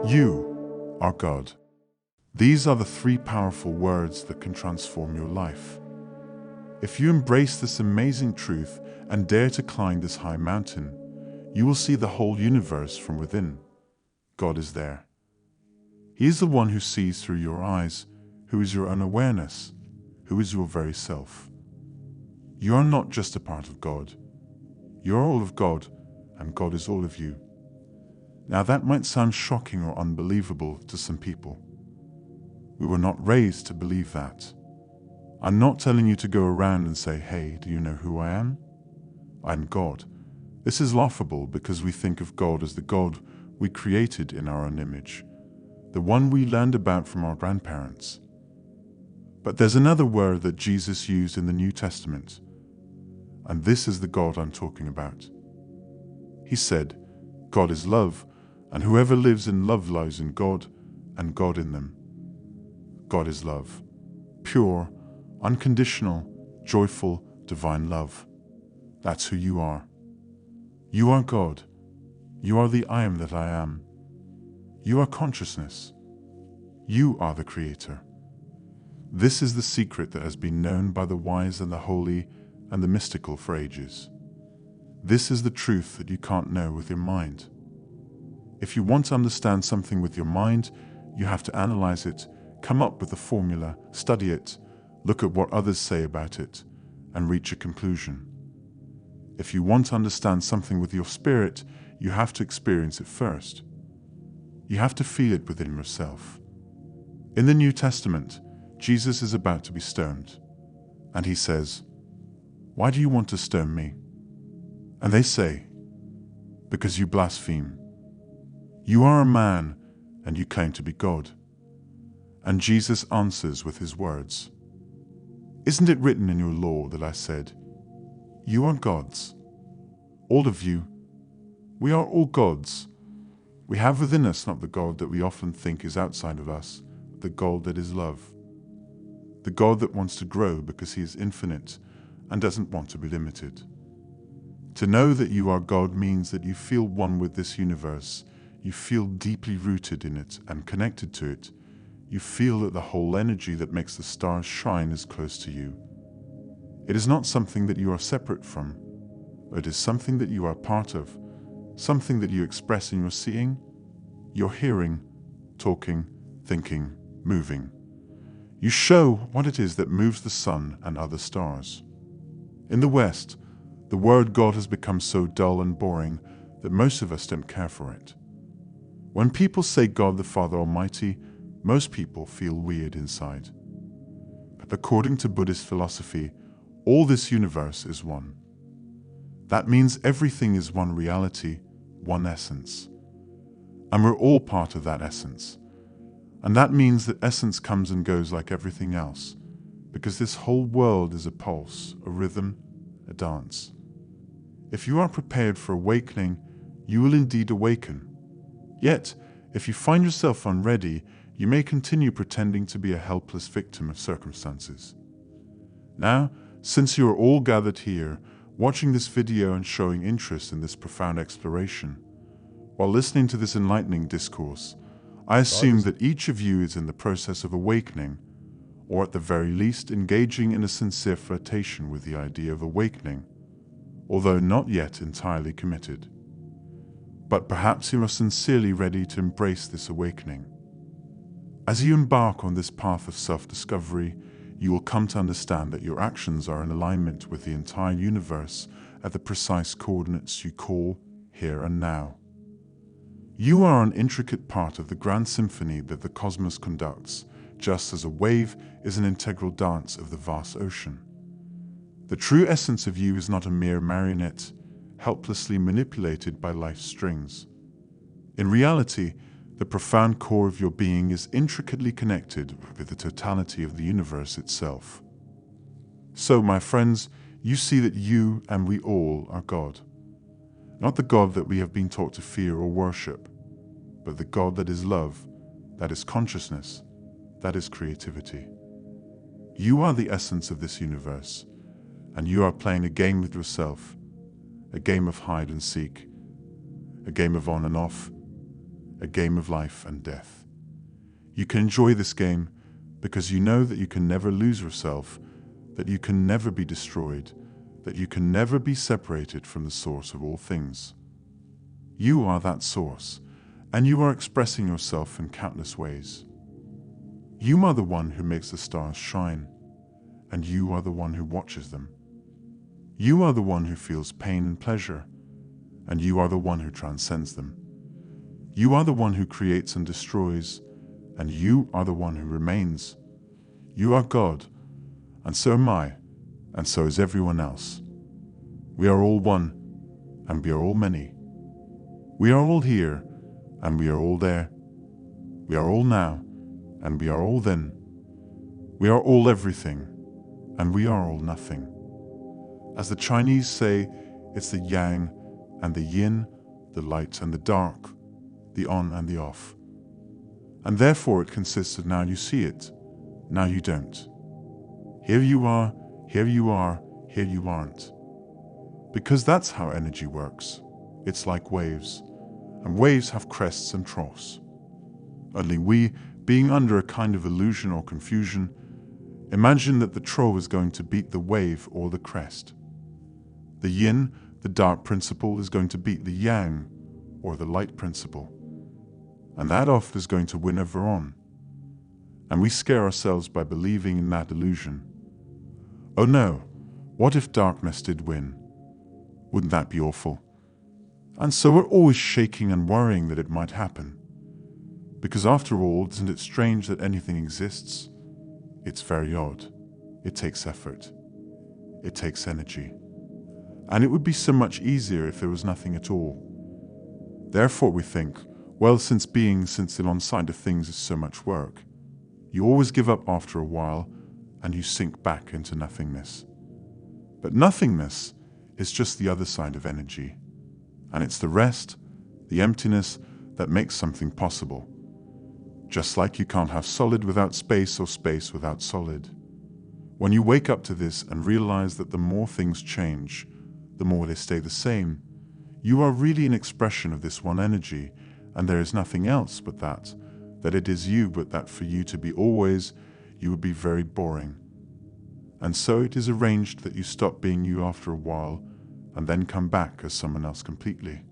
You are God. These are the three powerful words that can transform your life. If you embrace this amazing truth and dare to climb this high mountain, you will see the whole universe from within. God is there. He is the one who sees through your eyes, who is your unawareness, who is your very self. You are not just a part of God. You are all of God, and God is all of you. Now that might sound shocking or unbelievable to some people. We were not raised to believe that. I'm not telling you to go around and say, "Hey, do you know who I am? I'm God." This is laughable because we think of God as the God we created in our own image, the one we learned about from our grandparents. But there's another word that Jesus used in the New Testament, and this is the God I'm talking about. He said, "God is love, and whoever lives in love lies in God, and God in them." God is love. Pure, unconditional, joyful, divine love. That's who you are. You are God. You are the I am that I am. You are consciousness. You are the Creator. This is the secret that has been known by the wise and the holy and the mystical for ages. This is the truth that you can't know with your mind. If you want to understand something with your mind, you have to analyze it, come up with a formula, study it, look at what others say about it, and reach a conclusion. If you want to understand something with your spirit, you have to experience it first. You have to feel it within yourself. In the New Testament, Jesus is about to be stoned, and he says, "Why do you want to stone me?" And they say, "Because you blaspheme. You are a man, and you claim to be God." And Jesus answers with his words, "Isn't it written in your law that I said, 'You are gods'? All of you. We are all gods. We have within us not the God that we often think is outside of us, but the God that is love. The God that wants to grow because he is infinite and doesn't want to be limited. To know that you are God means that you feel one with this universe. You feel deeply rooted in it and connected to it. You feel that the whole energy that makes the stars shine is close to you. It is not something that you are separate from. It is something that you are part of, something that you express in your seeing, your hearing, talking, thinking, moving. You show what it is that moves the sun and other stars. In the West, the word God has become so dull and boring that most of us don't care for it. When people say God the Father Almighty, most people feel weird inside. But according to Buddhist philosophy, all this universe is one. That means everything is one reality, one essence. And we're all part of that essence. And that means that essence comes and goes like everything else, because this whole world is a pulse, a rhythm, a dance. If you are prepared for awakening, you will indeed awaken. Yet, if you find yourself unready, you may continue pretending to be a helpless victim of circumstances. Now, since you are all gathered here, watching this video and showing interest in this profound exploration, while listening to this enlightening discourse, I assume that each of you is in the process of awakening, or at the very least engaging in a sincere flirtation with the idea of awakening, although not yet entirely committed. But perhaps you are sincerely ready to embrace this awakening. As you embark on this path of self-discovery, you will come to understand that your actions are in alignment with the entire universe at the precise coordinates you call here and now. You are an intricate part of the grand symphony that the cosmos conducts, just as a wave is an integral dance of the vast ocean. The true essence of you is not a mere marionette, helplessly manipulated by life's strings. In reality, the profound core of your being is intricately connected with the totality of the universe itself. So, my friends, you see that you and we all are God. Not the God that we have been taught to fear or worship, but the God that is love, that is consciousness, that is creativity. You are the essence of this universe, and you are playing a game with yourself, a game of hide and seek, a game of on and off, a game of life and death. You can enjoy this game because you know that you can never lose yourself, that you can never be destroyed, that you can never be separated from the source of all things. You are that source, and you are expressing yourself in countless ways. You are the one who makes the stars shine, and you are the one who watches them. You are the one who feels pain and pleasure, and you are the one who transcends them. You are the one who creates and destroys, and you are the one who remains. You are God, and so am I, and so is everyone else. We are all one, and we are all many. We are all here, and we are all there. We are all now, and we are all then. We are all everything, and we are all nothing. As the Chinese say, it's the yang and the yin, the light and the dark, the on and the off. And therefore it consists of now you see it, now you don't. Here you are, here you are, here you aren't. Because that's how energy works. It's like waves, and waves have crests and troughs. Only we, being under a kind of illusion or confusion, imagine that the trough is going to beat the wave or the crest. The yin, the dark principle, is going to beat the yang, or the light principle. And that off is going to win over on. And we scare ourselves by believing in that illusion. Oh no, what if darkness did win? Wouldn't that be awful? And so we're always shaking and worrying that it might happen. Because after all, isn't it strange that anything exists? It's very odd. It takes effort. It takes energy. And it would be so much easier if there was nothing at all. Therefore we think, well, since the on-side of things is so much work, you always give up after a while and you sink back into nothingness. But nothingness is just the other side of energy. And it's the rest, the emptiness, that makes something possible. Just like you can't have solid without space or space without solid. When you wake up to this and realize that the more things change, the more they stay the same, you are really an expression of this one energy, and there is nothing else but that it is you, but that for you to be always, you would be very boring. And so it is arranged that you stop being you after a while, and then come back as someone else completely.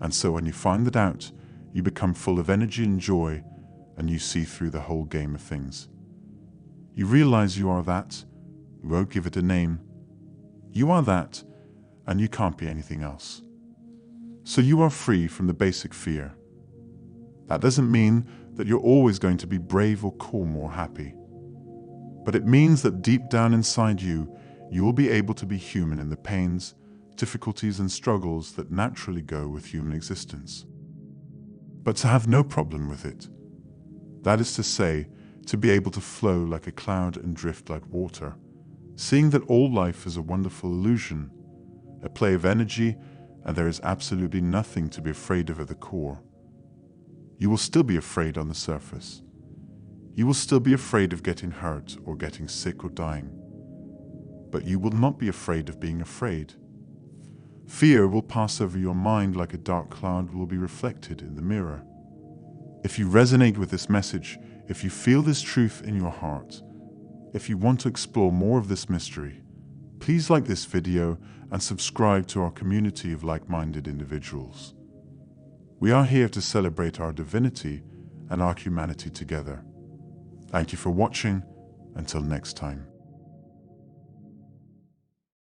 And so when you find that out, you become full of energy and joy, and you see through the whole game of things. You realize you are that, you won't give it a name. You are that, and you can't be anything else. So you are free from the basic fear. That doesn't mean that you're always going to be brave or calm or happy. But it means that deep down inside you, you will be able to be human in the pains, difficulties and struggles that naturally go with human existence. But to have no problem with it. That is to say, to be able to flow like a cloud and drift like water, seeing that all life is a wonderful illusion, a play of energy, and there is absolutely nothing to be afraid of at the core. You will still be afraid on the surface. You will still be afraid of getting hurt or getting sick or dying. But you will not be afraid of being afraid. Fear will pass over your mind like a dark cloud will be reflected in the mirror. If you resonate with this message, if you feel this truth in your heart, if you want to explore more of this mystery, please like this video and subscribe to our community of like-minded individuals. We are here to celebrate our divinity and our humanity together. Thank you for watching. Until next time.